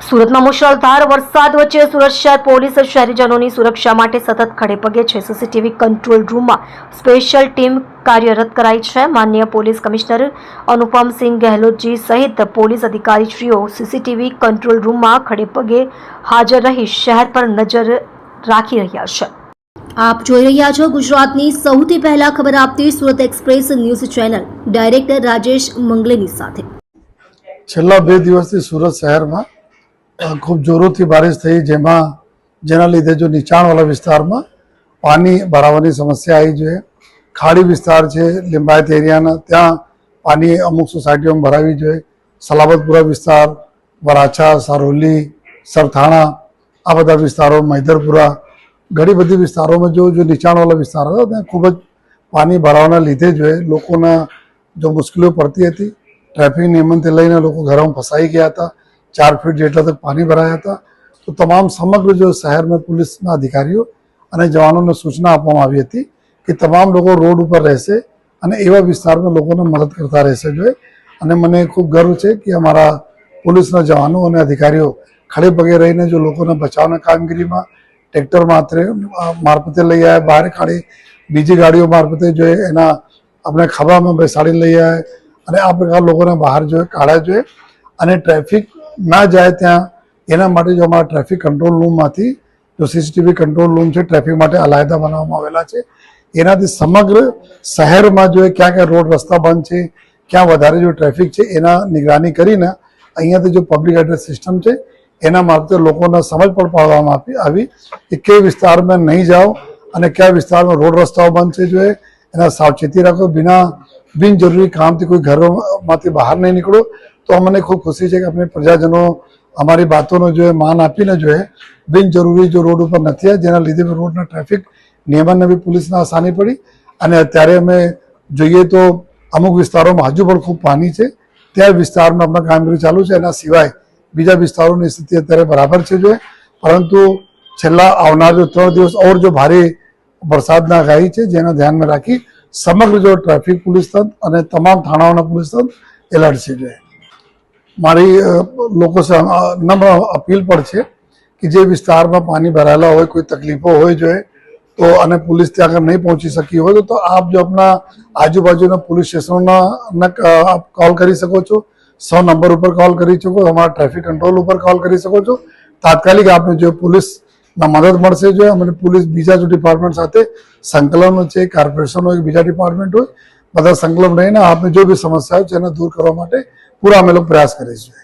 સુરતમાં મુશળધાર વરસાદ વચ્ચે સુરત શહેર પોલીસ શહેરીજનોની સુરક્ષા માટે સતત ખડેપગે છે। સીસીટીવી કંટ્રોલ રૂમમાં સ્પેશિયલ ટીમ કાર્યરત કરાઈ છે। માનનીય પોલીસ કમિશનર અનુપમસિંહ ગહેલોતજી સહિત પોલીસ અધિકારીશ્રીઓ સીસીટીવી કંટ્રોલ રૂમમાં ખડેપગે હાજર રહી શહેર પર નજર રાખી રહ્યા છે। આપ જોઈ રહ્યા છો ગુજરાતની સૌથી પહેલા ખબર આપતી Surat express news channel director Rajesh મંગલેની સાથે। છેલ્લા 2 દિવસથી સુરત શહેરમાં ખૂબ જોરોથી બારિશ થઈ, જેના લીધે જો નીચાણવાળા વિસ્તારમાં પાણી ભરાવાની સમસ્યા આવી જોઈએ। ખાડી વિસ્તાર છે લિંબાયત એરિયાના, ત્યાં પાણી અમુક સોસાયટીઓમાં ભરાવી જોઈએ। સલાબતપુરા વિસ્તાર, વરાછા, સારોલી, સરથાણા, આ બધા વિસ્તારો, મૈદરપુરા, ઘણી બધી વિસ્તારોમાં જો નીચાણવાળા વિસ્તાર હતા ત્યાં ખૂબ જ પાણી ભરાવાના લીધે લોકોના જો મુશ્કેલીઓ પડતી હતી। ટ્રાફિક નિયમનથી લઈને લોકો ઘરોમાં ફસાઈ ગયા હતા। 4 ફીટ જેટલા તક પાણી ભરાયા હતા। તો તમામ સમગ્ર જો શહેરમાં પોલીસના અધિકારીઓ અને જવાનોને સૂચના આપવામાં આવી હતી કે તમામ લોકો રોડ ઉપર રહેશે અને એવા વિસ્તારમાં લોકોને મદદ કરતા રહેશે અને મને ખૂબ ગર્વ છે કે અમારા પોલીસના જવાનો અને અધિકારીઓ ખડે પગે રહીને જો લોકોને બચાવના કામગીરીમાં ટ્રેક્ટર મારફતે લઈ આવ્યા, બહાર કાઢી બીજી ગાડીઓ મારફતે એના આપણે ખભામાં બેસાડી લઈ આવ્યા અને આ પ્રકાર લોકોને બહાર કાઢ્યા અને ટ્રાફિક ના જાય ત્યાં એના માટે જો અમારા ટ્રાફિક કંટ્રોલ રૂમમાંથી જો સીસીટીવી કંટ્રોલ રૂમ છે ટ્રાફિક માટે અલાયદા બનાવવામાં આવેલા છે। એનાથી સમગ્ર શહેરમાં ક્યાં ક્યાં રોડ રસ્તા બંધ છે, ક્યાં વધારે જો ટ્રાફિક છે એના નિગરાની કરીને અહીંયાથી જો પબ્લિક એડ્રેસ સિસ્ટમ છે એના મારફતે લોકોને સમજ પણ પાડવામાં આવી કે કઈ વિસ્તારમાં નહીં જાઓ અને કયા વિસ્તારમાં રોડ રસ્તાઓ બંધ છે એના સાવચેતી રાખો। બિનજરૂરી કામથી કોઈ ઘરોમાંથી બહાર નહીં નીકળો। તો અમને ખૂબ ખુશી છે કે આપણે પ્રજાજનો અમારી બાતોનો માન આપીને બિનજરૂરી જો રોડ ઉપર નથી આવ્યા, જેના લીધે રોડના ટ્રાફિક નિયમનને બી પોલીસને આસાની પડી। અને અત્યારે અમે જોઈએ તો અમુક વિસ્તારોમાં હજુ પણ ખૂબ પાણી છે, ત્યાં વિસ્તારમાં આપણા કામગીરી ચાલુ છે। એના સિવાય બીજા વિસ્તારોની સ્થિતિ અત્યારે બરાબર છે પરંતુ છેલ્લા આવનાર 3 દિવસ ઓર જો ભારે વરસાદના આગાહી છે, જેના ધ્યાનમાં રાખી સમગ્ર ટ્રાફિક પોલીસ તંત્ર અને તમામ થાણાઓના પોલીસ તંત્ર એલર્ટ છે। મારી લોકો નમ્ર અપીલ પણ છે કે જે વિસ્તારમાં પાણી ભરાયેલા હોય, કોઈ તકલીફો હોય તો અને પોલીસ ત્યાં આગળ નહીં પહોંચી શકી હોય તો આપ જો આપણા આજુબાજુના પોલીસ સ્ટેશનોના આપ કોલ કરી શકો છો। 100 નંબર ઉપર કોલ કરી શકો, અમારા ટ્રાફિક કંટ્રોલ ઉપર કોલ કરી શકો છો। તાત્કાલિક આપને પોલીસના મદદ મળશે અને પોલીસ બીજા ડિપાર્ટમેન્ટ સાથે સંકલન છે, કોર્પોરેશન હોય, બીજા ડિપાર્ટમેન્ટ હોય, બધા સંકલન રહીને આપને જો બી સમસ્યા હોય એને દૂર કરવા માટે પૂરા અમે લોકો પ્રયાસ કરીશું।